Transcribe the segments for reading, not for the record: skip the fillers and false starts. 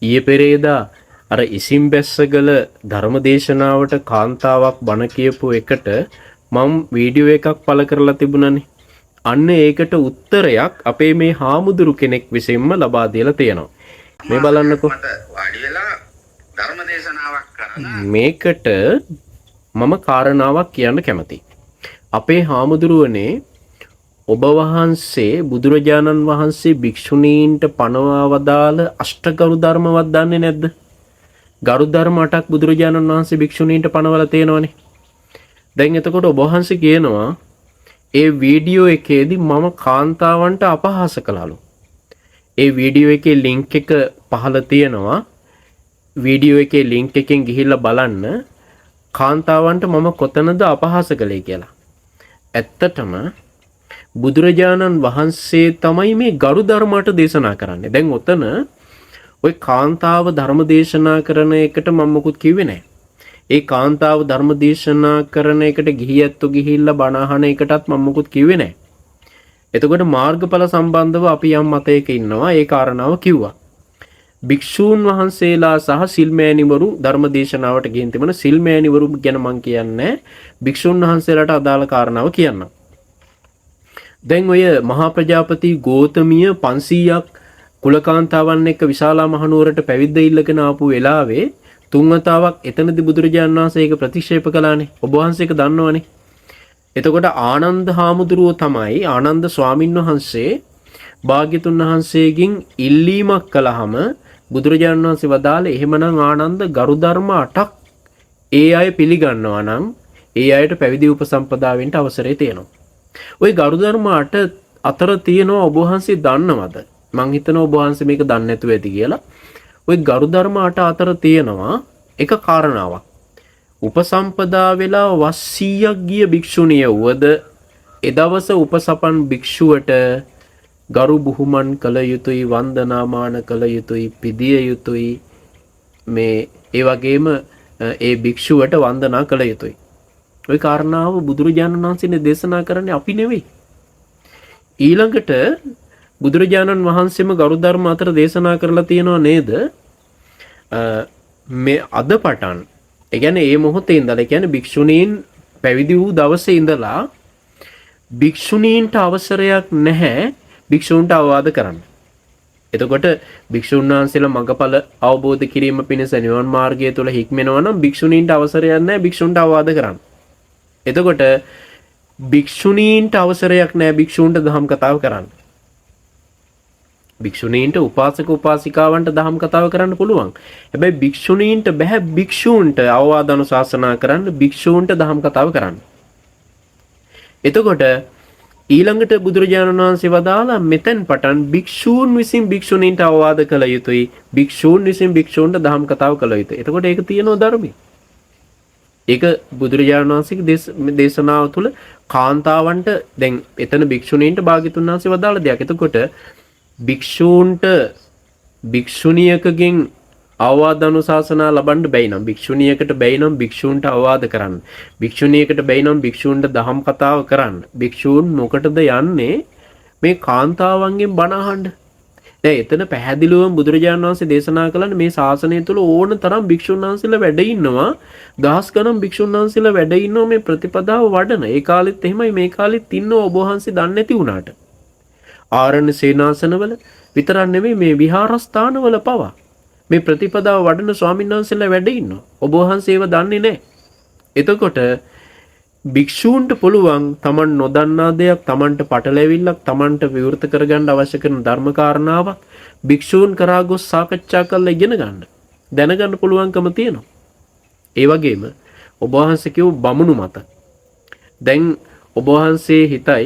ඊයේ පෙරේදා අර ඉසින් බැස්සගල ධර්මදේශනාවට කාන්තාවක් බණ කියපු එකට මම වීඩියෝ එකක් පළ කරලා තිබුණනේ. අන්න ඒකට උත්තරයක් අපේ මේ හාමුදුරු කෙනෙක් විසින්ම ලබා දීලා තියෙනවා. මේ බලන්නකෝ. වාඩි වෙලා ධර්මදේශනාවක් කරන මේකට මම කාරණාවක් කියන්න කැමතියි. අපේ හාමුදුරුවනේ ඔබ වහන්සේ බුදුරජාණන් වහන්සේ භික්ෂුණීන්ට පනවා වදාළ අෂ්ටගරු ධර්මවත් දන්නේ නැද්ද? ගරු ධර්ම 8ක් බුදුරජාණන් වහන්සේ භික්ෂුණීන්ට පනවලා තියෙනවනේ. දැන් එතකොට ඔබ වහන්සේ කියනවා ඒ වීඩියෝ එකේදී මම කාන්තාවන්ට අපහාස කළාලු. ඒ වීඩියෝ එකේ ලින්ක් එක පහළ තියෙනවා. වීඩියෝ එකේ ලින්ක් එකෙන් ගිහිල්ලා බලන්න කාන්තාවන්ට මම කොතනද අපහාස කළේ කියලා. ඇත්තටම බුදුරජාණන් වහන්සේ තමයි මේ ගරු ධර්මයට දේශනා කරන්නේ. දැන් ඔතන ওই කාන්තාව ධර්ම දේශනා කරන එකට මම මොකුත් කිව්වේ නැහැ. ඒ කාන්තාව ධර්ම දේශනා කරන එකට ගිහියැත්තෝ ගිහිල්ලා බණ අහන එකටත් මම මොකුත් කිව්වේ නැහැ. එතකොට මාර්ගඵල සම්බන්ධව අපි යම් මතයක ඉන්නවා. ඒ කාරණාව කිව්වා. භික්ෂූන් වහන්සේලා සහ සිල්මෑණිවරු ධර්ම දේශනාවට ගෙන් තිබෙන සිල්මෑණිවරු ගැන මම කියන්නේ භික්ෂූන් වහන්සේලාට අදාළ කාරණාව කියන්නම්. දැන් ඔය මහා ප්‍රජාපති ගෝතමිය 500ක් කුලකාන්තාවන් එක්ක විශාලා මහනුවරට පැවිද්ද ඉල්ලගෙන ආපු වෙලාවේ තුන්වතාවක් එතනදී බුදුරජාණන් වහන්සේ ඒක ප්‍රතික්ෂේප කළානේ. ඔබ වහන්සේ ඒක දන්නවනේ. එතකොට ආනන්ද හාමුදුරුවෝ තමයි ආනන්ද ස්වාමින් වහන්සේ භාග්‍යතුන් වහන්සේගෙන් ඉල්ලීමක් කළාම බුදුරජාණන් වහන්සේ වදාළේ එහෙමනම් ආනන්ද ගරු ධර්ම 8ක් ඒ අය පිළිගන්නවා නම් ඒ අයට පැවිදි උපසම්පදාවෙන්ට අවසරය තියෙනවා. ওই ගරු ධර්ම 8 අතර තියෙනවා ඔබ වහන්සේ දන්නවද? මං හිතනවා ඔබ වහන්සේ මේක දන්නේ නැතුව ඇති කියලා. ওই ගරු ධර්ම 8 අතර තියෙනවා එක කාරණාවක්. උපසම්පදා වෙලා වස් 100ක් ගිය භික්ෂුණිය වුවද එදවස උපසපන් භික්ෂුවට ගරු බුහුමන් කළ යුතුයි, වන්දනාමාන කළ යුතුයි, පිදිය යුතුයි. මේ ඒ වගේම ඒ භික්ෂුවට වන්දනා කළ යුතුයි. ওই කාරණාව බුදුරජාණන් වහන්සේ දේශනා කරන්නේ අපි නෙවෙයි. ඊළඟට බුදුරජාණන් වහන්සේම ගරු ධර්ම අතර දේශනා කරලා තියෙනවා නේද? මේ අද පටන් ඒ කියන්නේ මේ මොහොතේ ඉඳලා ඒ කියන්නේ භික්ෂුණීන් පැවිදි වූ දවසේ ඉඳලා භික්ෂුණීන්ට අවසරයක් නැහැ භික්ෂූන්ට අවවාද කරන්න. එතකොට භික්ෂුන් වහන්සේලා මඟඵල අවබෝධ කිරීම පිණිස නිවන් මාර්ගය තුල හික්මෙනවා නම් භික්ෂුණීන්ට අවසරයක් නැහැ භික්ෂුන්ට අවවාද කරන්න. එතකොට භික්ෂුණීන්ට අවසරයක් නැහැ භික්ෂූන්ට දහම් කතාව කරන්න. භික්ෂුණීන්ට උපාසක උපාසිකාවන්ට දහම් කතාව කරන්න පුළුවන්. හැබැයි භික්ෂුණීන්ට බෑ භික්ෂූන්ට අවවාද අනුශාසනා කරන්න, භික්ෂූන්ට දහම් කතාව කරන්න. එතකොට ඊළඟට බුදුරජාණන් වහන්සේ වදාලා මෙතෙන් පටන් භික්ෂූන් විසින් භික්ෂුණීන්ට අවවාද කළ යුතුයි, භික්ෂූන් විසින් භික්ෂූන්ට දහම් කතාව කළ යුතුයි. එතකොට ඒක තියෙනවා ධර්මයේ. ඒක බුදුරජාණන් වහන්සේගේ දේශනාව තුළ කාන්තාවන්ට දැන් එතන භික්ෂුණීන්ට භාග්‍යතුන් වහන්සේ වදාළ දෙයක්. එතකොට භික්ෂූන්ට භික්ෂුණියකගෙන් අවවාද අනුශාසනා ලබන්න බැයි නම් භික්ෂුණියකට බැයි නම් භික්ෂූන්ට අවවාද කරන්න. භික්ෂුණියකට බැයි නම් භික්ෂූන්ට දහම් කතාව කරන්න. භික්ෂූන් මොකටද යන්නේ? මේ කාන්තාවන්ගෙන් බණ අහන්න. දැන් එතන පැහැදිලිවම බුදුරජාණන් වහන්සේ දේශනා කළානේ මේ ශාසනය තුළ ඕන තරම් භික්ෂුන් වහන්සේලා වැඩ ඉන්නවා. දහස් ගණන් භික්ෂුන් වහන්සේලා වැඩ ඉන්නවා මේ ප්‍රතිපදාව වඩන. ඒ කාලෙත් එහෙමයි මේ කාලෙත් ඉන්නව ඔබ වහන්සේ දන්නේ නැති වුණාට. ආරණ්‍ය සේනාසනවල විතරක් නෙමෙයි මේ විහාරස්ථානවල පවා මේ ප්‍රතිපදාව වඩන ස්වාමීන් වහන්සේලා වැඩ ඉන්නවා. ඔබ වහන්සේව දන්නේ නැහැ. එතකොට භික්ෂූන්ට පුළුවන් තමන් නොදන්නා දෙයක්, තමන්ට පටලැවිල්ලක්, තමන්ට විවෘත කරගන්න අවශ්‍ය කරන ධර්ම කාරණාවක් භික්ෂූන් කරා ගොස් සාකච්ඡා කරලා ඉගෙන ගන්න. දැනගන්න පුළුවන්කම තියෙනවා. ඒ වගේම ඔබ වහන්සේ කියව බමුණු මත. දැන් ඔබ වහන්සේ හිතයි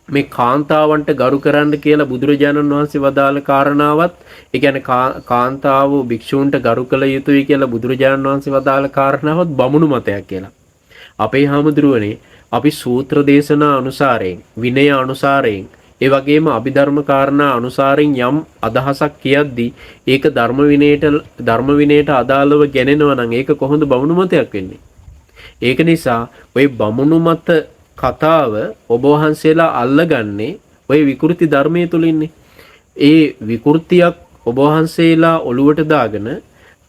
මේ කාන්තාවන්ට ගරු කරන්න කියලා බුදුරජාණන් වහන්සේ වදාළ කාරණාවත් ඒ කියන්නේ කාන්තාව භික්ෂූන්ට ගරු කළ යුතුයි කියලා බුදුරජාණන් වහන්සේ වදාළ කාරණාවත් බමුණු මතයක් කියලා. අපේ හාමුදුරුවනේ අපි සූත්‍ර දේශනා අනුසාරයෙන්, විනය අනුසාරයෙන්, ඒ වගේම අභිධර්ම කාරණා අනුසාරයෙන් යම් අදහසක් කියද්දී ඒක ධර්ම විනයට අදාළව ගෙනෙනවා නම් ඒක කොහොමද බමුණු මතයක් වෙන්නේ? ඒක නිසා ওই බමුණු මත කතාව ඔබ වහන්සේලා අල්ලගන්නේ ওই විකෘති ධර්මයේ තුලින්නේ. ඒ විකෘතියක් ඔබ වහන්සේලා ඔළුවට දාගෙන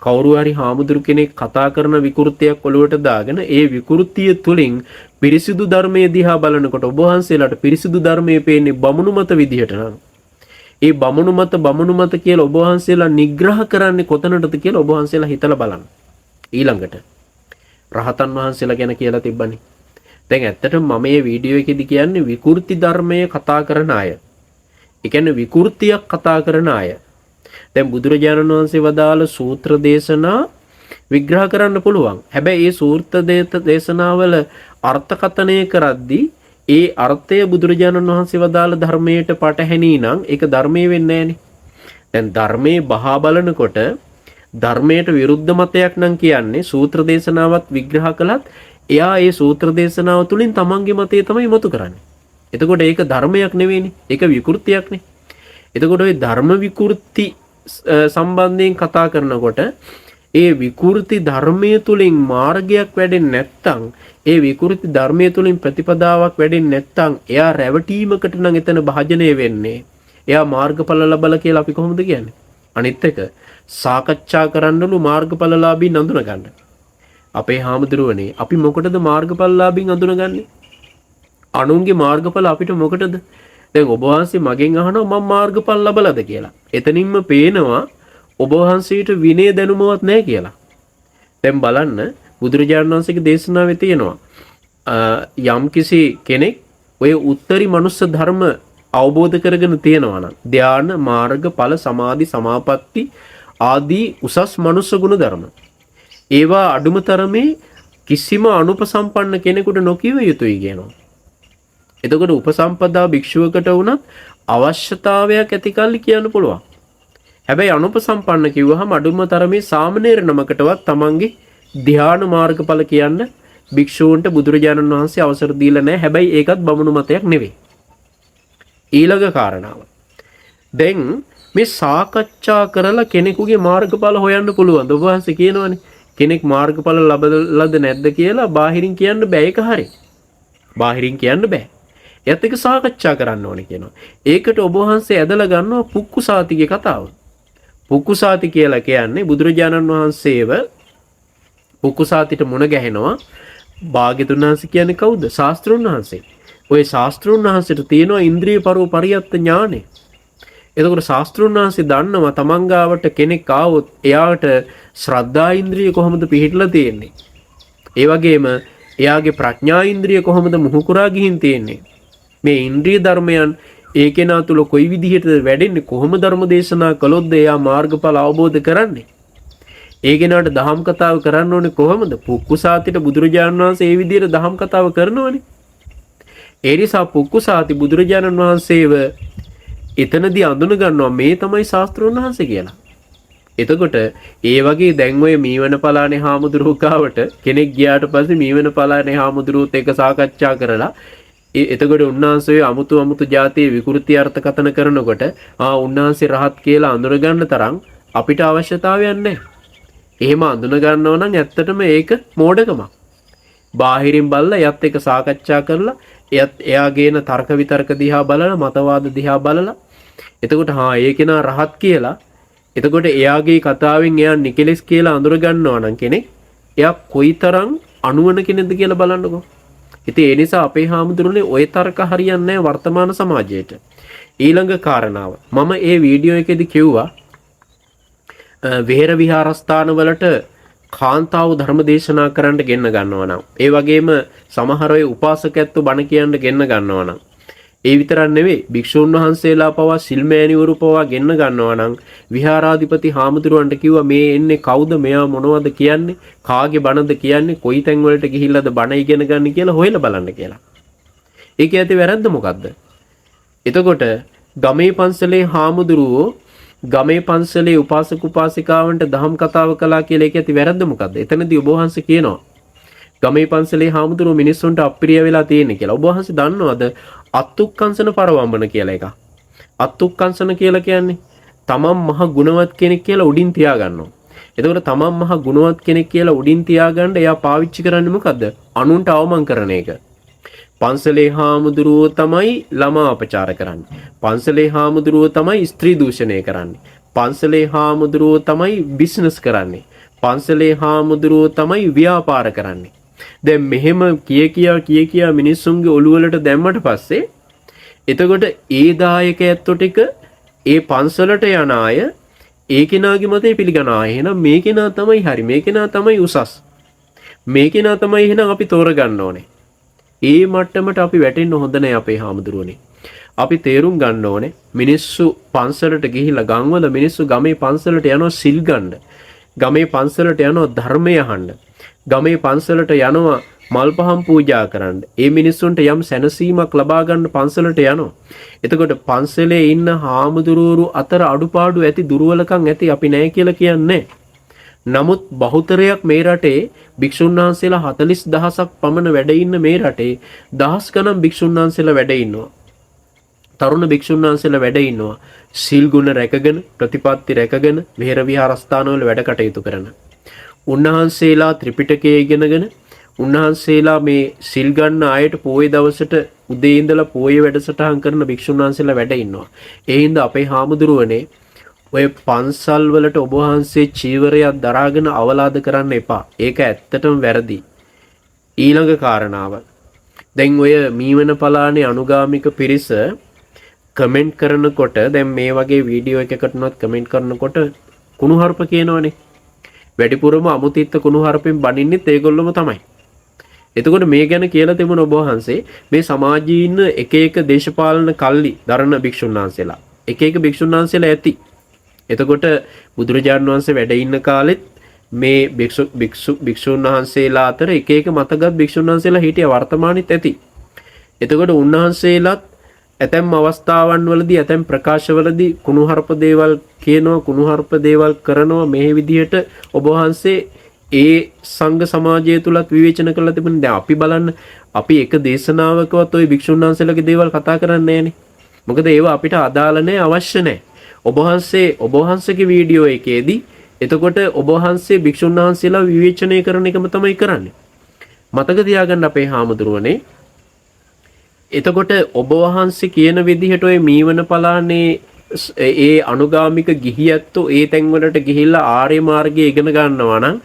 කවුරු හරි හාමුදුරු කෙනෙක් කතා කරන විකෘතියක් ඔළුවට දාගෙන ඒ විකෘතිය තුලින් පිරිසිදු ධර්මයේ දිහා බලනකොට ඔබ වහන්සේලාට පිරිසිදු ධර්මයේ පේන්නේ බමුණු මත විදිහට නම් ඒ බමුණු මත කියලා ඔබ වහන්සේලා නිග්‍රහ කරන්නේ කොතනටද කියලා ඔබ වහන්සේලා හිතලා බලන්න. ඊළඟට රහතන් වහන්සේලා ගැන කියලා තිබ්බනේ. දැන් ඇත්තටම මම මේ වීඩියෝ එකේදී කියන්නේ විකෘති ධර්මයේ කතා කරන අය. ඒ කියන්නේ විකෘතියක් කතා කරන අය. දැන් බුදුරජාණන් වහන්සේ වදාළ සූත්‍ර දේශනා විග්‍රහ කරන්න පුළුවන්. හැබැයි මේ සූත්‍ර දේශනාවල අර්ථකථනය කරද්දී ඒ අර්ථය බුදුරජාණන් වහන්සේ වදාළ ධර්මයට පටහැනි නම් ඒක ධර්මයේ වෙන්නේ නැහනේ. දැන් ධර්මයේ බහා බලනකොට ධර්මයට විරුද්ධ මතයක් නම් කියන්නේ සූත්‍ර දේශනාවත් විග්‍රහ කළත් එයා ඒ සූත්‍ර දේශනාව තුළින් තමන්ගේ මතය තමයි මතු කරන්නේ. එතකොට ඒක ධර්මයක් නෙවෙයිනේ. ඒක විකෘතියක්නේ. එතකොට ওই ධර්ම විකෘති සම්බන්ධයෙන් කතා කරනකොට ඒ විකෘති ධර්මයේ තුලින් මාර්ගයක් වැඩෙන්නේ නැත්නම් ඒ විකෘති ධර්මයේ තුලින් ප්‍රතිපදාවක් වැඩෙන්නේ නැත්නම් එයා රැවටීමකට නම් එතන භාජනය වෙන්නේ. එයා මාර්ගඵල ලබලා කියලා අපි කොහොමද කියන්නේ? අනිත් එක සාකච්ඡා කරන්නලු මාර්ගඵලලාභී නඳුන ගන්න. අපේ හාමුදුරුවනේ අපි මොකටද මාර්ගඵලලාභී නඳුනගන්නේ? අනුන්ගේ මාර්ගඵල අපිට මොකටද? දැන් ඔබ වහන්සේ මගෙන් අහනවා මම මාර්ගඵල ලබලාද කියලා. එතනින්ම පේනවා ඔබ වහන්සේට විනය දැනුමවත් නැහැ කියලා. දැන් බලන්න බුදුරජාණන් වහන්සේගේ දේශනාවේ තියෙනවා යම්කිසි කෙනෙක් ඔය උත්තරී මනුස්ස ධර්ම අවබෝධ කරගෙන තියෙනවා නම් ධාන මාර්ග ඵල සමාධි සමාපatti ආදී උසස් මනුස්ස ගුණ ධර්ම ඒවා අඩුම තරමේ කිසිම අනුපසම්පන්න කෙනෙකුට නොකිය යුතුයි කියනවා. එතකොට උපසම්පදා භික්ෂුවකට වුණත් අවශ්‍යතාවයක් ඇති කල්ලි කියන්න පුළුවන්. හැබැයි අනුපසම්පන්න කිව්වහම අඩුම තරමේ සාමණේර නමකටවත් තමන්ගේ ධ්‍යාන මාර්ගඵල කියන්න භික්ෂූන්ට බුදුරජාණන් වහන්සේ අවසර දීලා නැහැ. හැබැයි ඒකත් බමුණු මතයක් නෙවෙයි. ඊළඟ කාරණාව. දැන් මේ සාකච්ඡා කරලා කෙනෙකුගේ මාර්ගඵල හොයන්න පුළුවන්. ඔබ වහන්සේ කියනවනේ කෙනෙක් මාර්ගඵල ලබලාද නැද්ද කියලා බාහිරින් කියන්න බෑ. ඒක හරි. බාහිරින් කියන්න බෑ. එයත් එක සාකච්ඡා කරන්න ඕනේ කියනවා. ඒකට ඔබ වහන්සේ ඇදලා ගන්නවා පුක්කුසාතිගේ කතාව. පුක්කුසාති කියලා කියන්නේ බුදුරජාණන් වහන්සේව පුක්කුසාතිට මුණ ගැහෙනවා. භාග්‍යතුන් වහන්සේ කියන්නේ කවුද? ශාස්ත්‍රුන් වහන්සේ. ඔය ශාස්ත්‍රුන් වහන්සේට තියෙනවා ඉන්ද්‍රිය පරියත්ත ඥානෙ. එතකොට ශාස්ත්‍රුන් වහන්සේ දන්නවා තමන් ගාවට කෙනෙක් ආවොත් එයාට ශ්‍රද්ධා ඉන්ද්‍රිය කොහොමද පිහිටලා තියෙන්නේ? ඒ වගේම එයාගේ ප්‍රඥා ඉන්ද්‍රිය කොහොමද මුහුකුරා ගිහින් තියෙන්නේ? මේ ඉන්ද්‍රිය ධර්මයන් ඒ කෙනා තුල කොයි විදිහටද වැඩෙන්නේ? කොහොම ධර්ම දේශනා කළොත්ද එයා මාර්ගඵල අවබෝධ කරන්නේ? ඒ කෙනාට දහම් කතාව කරන්න ඕනේ කොහොමද? පුක්කුසාතිට බුදුරජාණන් වහන්සේ ඒ විදිහට දහම් කතාව කරනවනේ. ඒ නිසා පුක්කුසාති බුදුරජාණන් වහන්සේව එතනදී අඳුන ගන්නවා මේ තමයි ශාස්ත්‍රඥ වහන්සේ කියලා. එතකොට ඒ වගේ දැන් ඔය මීවන පලානේ හාමුදුරුවෝ ගාවට කෙනෙක් ගියාට පස්සේ මීවන පලානේ හාමුදුරුවෝත් එක්ක සාකච්ඡා කරලා එතකොට උන්වහන්සේ අමුතු જાතියේ විකෘති අර්ථකථන කරනකොට උන්වහන්සේ රහත් කියලා අඳුන ගන්න තරම් අපිට අවශ්‍යතාවයක් නැහැ. එහෙම අඳුන ගන්නව නම් ඇත්තටම ඒක මෝඩකමක්. බාහිරින් බලලා එයත් එක්ක සාකච්ඡා කරලා එයා ගේන තර්ක විතර්ක දිහා බලලා මතවාද දිහා බලලා එතකොට ඒ කෙනා රහත් කියලා එතකොට එයාගේ කතාවෙන් එයා නිකලෙස් කියලා අඳුර ගන්නවා නම් කෙනෙක් එයා කොයිතරම් අනුවන කෙනෙක්ද කියලා බලන්නකෝ. ඉතින් ඒ නිසා අපේ හාමුදුරනේ ওই තර්ක හරියන්නේ නැහැ වර්තමාන සමාජයට. ඊළඟ කාරණාව මම ඒ වීඩියෝ එකේදී කිව්වා විහෙර විහාරස්ථාන වලට කාන්තාව ධර්ම දේශනා කරන්න ගෙන්න ගන්නවා නම් ඒ වගේම සමහර අය උපාසකයන්තු බණ කියන්න ගෙන්න ගන්නවා නම් ඒ විතරක් නෙවෙයි භික්ෂුන් වහන්සේලා පවා සිල්මෑණිවරු පවා ගෙන්න ගන්නවා නම් විහාරාධිපති හාමුදුරුවන්ට කිව්වා මේ එන්නේ කවුද? මෙයා මොනවද කියන්නේ? කාගේ බණද කියන්නේ? කොයි තැන් වලට ගිහිල්ලාද බණ ඉගෙන ගන්න කියලා හොයලා බලන්න කියලා. ඒක ඇති වැරද්ද මොකද්ද? එතකොට ගමේ පන්සලේ හාමුදුරුවෝ ගමේ පන්සලේ උපාසක උපාසිකාවන්ට දහම් කතාව කළා කියලා ඒක ඇති වැරද්ද මොකද්ද? එතනදී ඔබ වහන්සේ කියනවා ගමේ පන්සලේ හාමුදුරුවෝ මිනිස්සුන්ට අප්‍රිය වෙලා තියෙන්නේ කියලා. ඔබ වහන්සේ දන්නවද අත්ුක්කංශන පරවම්බන කියලා එක? අත්ුක්කංශන කියලා කියන්නේ තමන් මහ ගුණවත් කෙනෙක් කියලා උඩින් තියාගන්නවා. එතකොට තමන් මහ ගුණවත් කෙනෙක් කියලා උඩින් තියාගන්න එයා පාවිච්චි කරන්නේ මොකද්ද? අනුන්ට අවමන් කරන එක. පන්සලේ හාමුදුරුවෝ තමයි ළමා අපචාර කරන්නේ. පන්සලේ හාමුදුරුවෝ තමයි ස්ත්‍රී දූෂණය කරන්නේ. පන්සලේ හාමුදුරුවෝ තමයි බිස්නස් කරන්නේ. පන්සලේ හාමුදුරුවෝ තමයි ව්‍යාපාර කරන්නේ. දැන් මෙහෙම කිය මිනිස්සුන්ගේ ඔළුවලට දැම්මට පස්සේ එතකොට ඒ දායක ඇත්තෝ ටික ඒ පන්සලට යන අය ඒ කෙනාගේ මතය පිළිගනවා. එහෙනම් මේ කෙනා තමයි හරි. මේ කෙනා තමයි උසස්. මේ කෙනා තමයි එහෙනම් අපි තෝරගන්න ඕනේ. ඒ මට්ටමට අපි වැටෙන්න හොඳ නැහැ අපේ හාමුදුරුවනේ. අපි තේරුම් ගන්න ඕනේ මිනිස්සු පන්සලට ගිහිල්ලා ගම්වල මිනිස්සු ගමේ පන්සලට යනවා සිල් ගන්න. ගමේ පන්සලට යනවා ධර්මය අහන්න. ගමේ පන්සලට යනවා මල් පහන් පූජා කරන්න. ඒ මිනිස්සුන්ට යම් සැනසීමක් ලබා ගන්න පන්සලට යනවා. එතකොට පන්සලේ ඉන්න හාමුදුරුවරු අතර අඩුපාඩු ඇති දුර්වලකම් ඇති අපි නැහැ කියලා කියන්නේ. නමුත් බහුතරයක් මේ රටේ භික්ෂුන් වහන්සේලා 40000ක් පමණ වැඩ ඉන්න මේ රටේ දහස් ගණන් භික්ෂුන් වහන්සේලා වැඩ ඉන්නවා. තරුණ භික්ෂුන් වහන්සේලා වැඩ ඉන්නවා. සීල් ගුණ රැකගෙන ප්‍රතිපත්ති රැකගෙන විහෙර විහාරස්ථානවල වැඩ කටයුතු කරන. උන්වහන්සේලා ත්‍රිපිටකය ඉගෙනගෙන උන්වහන්සේලා මේ සිල් ගන්න ආයත පොයේ දවසට උදේ ඉඳලා පොයේ වැඩසටහන් කරන භික්ෂුන් වහන්සේලා වැඩ ඉන්නවා. ඒ හින්දා අපේ හාමුදුරුවනේ ඔය පන්සල් වලට ඔබ වහන්සේ චීවරයක් දරාගෙන අවලාද කරන්න එපා. ඒක ඇත්තටම වැරදි. ඊළඟ කාරණාව. දැන් ඔය මීවන පලානේ අනුගාමික පිරිස කමෙන්ට් කරනකොට දැන් මේ වගේ වීඩියෝ එකකටවත් කමෙන්ට් කරනකොට කුණුහරුප කියනවනේ. වැඩිපුරම අමුතිත්ත කුණුහරුපෙන් බනින්නෙත් ඒගොල්ලොම තමයි. එතකොට මේ ගැන කියලා තිබුණ ඔබ වහන්සේ මේ සමාජයේ ඉන්න එක එක දේශපාලන කල්ලි දරන භික්ෂුන් වහන්සේලා එක එක භික්ෂුන් වහන්සේලා ඇති. එතකොට බුදුරජාණන් වහන්සේ වැඩ ඉන්න කාලෙත් මේ භික්ෂුන් වහන්සේලා අතර එක එක මතගත් භික්ෂුන් වහන්සේලා හිටිය වර්තමානෙත් ඇති. එතකොට උන්වහන්සේලාත් ඇතැම් අවස්ථාවන් වලදී ඇතැම් ප්‍රකාශවලදී කුණුහරුප දේවල් කියනවා කුණුහරුප දේවල් කරනවා මේ විදිහට ඔබ වහන්සේ ඒ සංඝ සමාජය තුලත් විවේචන කරලා තිබුණේ. දැන් අපි බලන්න අපි එක දේශනාවකවත් ওই භික්ෂුන් වහන්සේලාගේ දේවල් කතා කරන්නේ නැහනේ. මොකද ඒවා අපිට අදාළ නැහැ, අවශ්‍ය නැහැ. ඔබ වහන්සේගේ වීඩියෝ එකේදී එතකොට ඔබ වහන්සේ භික්ෂුන් වහන්සේලා විවේචනය කරන එකම තමයි කරන්නේ. මතක තියාගන්න අපේ හාමුදුරුවනේ. එතකොට ඔබ වහන්සේ කියන විදිහට ඔය මීවන පලානේ ඒ අනුගාමික ගිහියැත්තෝ ඒ තැන්වලට ගිහිල්ලා ආර්ය මාර්ගය ඉගෙන ගන්නවා නම්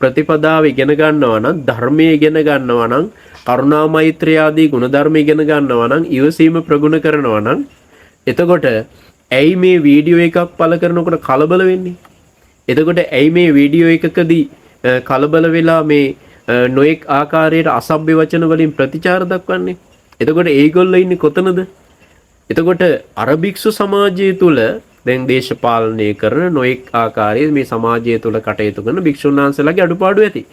ප්‍රතිපදාව ඉගෙන ගන්නවා නම් ධර්මයේ ඉගෙන ගන්නවා නම් කරුණා මෛත්‍රිය ආදී ගුණධර්ම ඉගෙන ගන්නවා නම් ඉවසීම ප්‍රගුණ කරනවා නම් එතකොට ඇයි මේ වීඩියෝ එකක් පළ කරනකොට කලබල වෙන්නේ? එතකොට ඇයි මේ වීඩියෝ එකකදී කලබල වෙලා මේ නොඑක් ආකාරයට අසභ්‍ය වචන වලින් ප්‍රතිචාර දක්වන්නේ? එතකොට ඒගොල්ලෝ ඉන්නේ කොතනද? එතකොට අර භික්ෂු සමාජය තුල දැන් දේශපාලනය කරන නොඑක් ආකාරයේ මේ සමාජය තුල කටයුතු කරන භික්ෂුන් වහන්සේලාගේ අඩුපාඩු ඇති.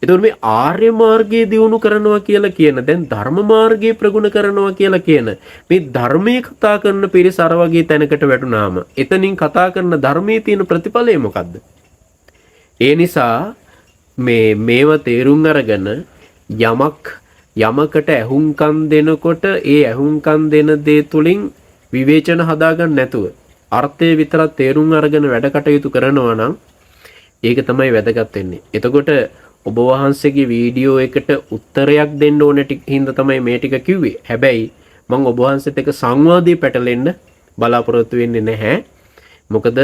එතකොට මේ ආර්ය මාර්ගයේ දියුණු කරනවා කියලා කියන දැන් ධර්ම මාර්ගයේ ප්‍රගුණ කරනවා කියලා කියන මේ ධර්මයේ කතා කරන පිරිස අර වගේ තැනකට වැටුනාම එතනින් කතා කරන ධර්මයේ තියෙන ප්‍රතිඵලය මොකද්ද? ඒ නිසා මේව තේරුම් අරගෙන යමකට ඇහුම්කන් දෙනකොට ඒ ඇහුම්කන් දෙන දේ තුලින් විවේචන හදාගන්න නැතුව අර්ථය විතරක් තේරුම් අරගෙන වැඩ කටයුතු කරනවා නම් ඒක තමයි වැදගත් වෙන්නේ. එතකොට ඔබ වහන්සේගේ වීඩියෝ එකට උත්තරයක් දෙන්න ඕන හින්දා තමයි මේ ටික කිව්වේ. හැබැයි මම ඔබ වහන්සේත් එක්ක සංවාදයේ පැටලෙන්න බලාපොරොත්තු වෙන්නේ නැහැ. මොකද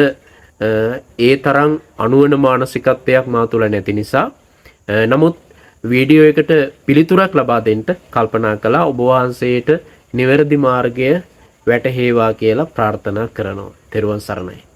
ඒ තරම් අනුවන මානසිකත්වයක් මා තුළ නැති නිසා. නමුත් වීඩියෝ එකට පිළිතුරක් ලබා දෙන්න කල්පනා කළා. ඔබ වහන්සේට නිවැරදි මාර්ගය වැටහේවා කියලා ප්‍රාර්ථනා කරනවා. තෙරුවන් සරණයි.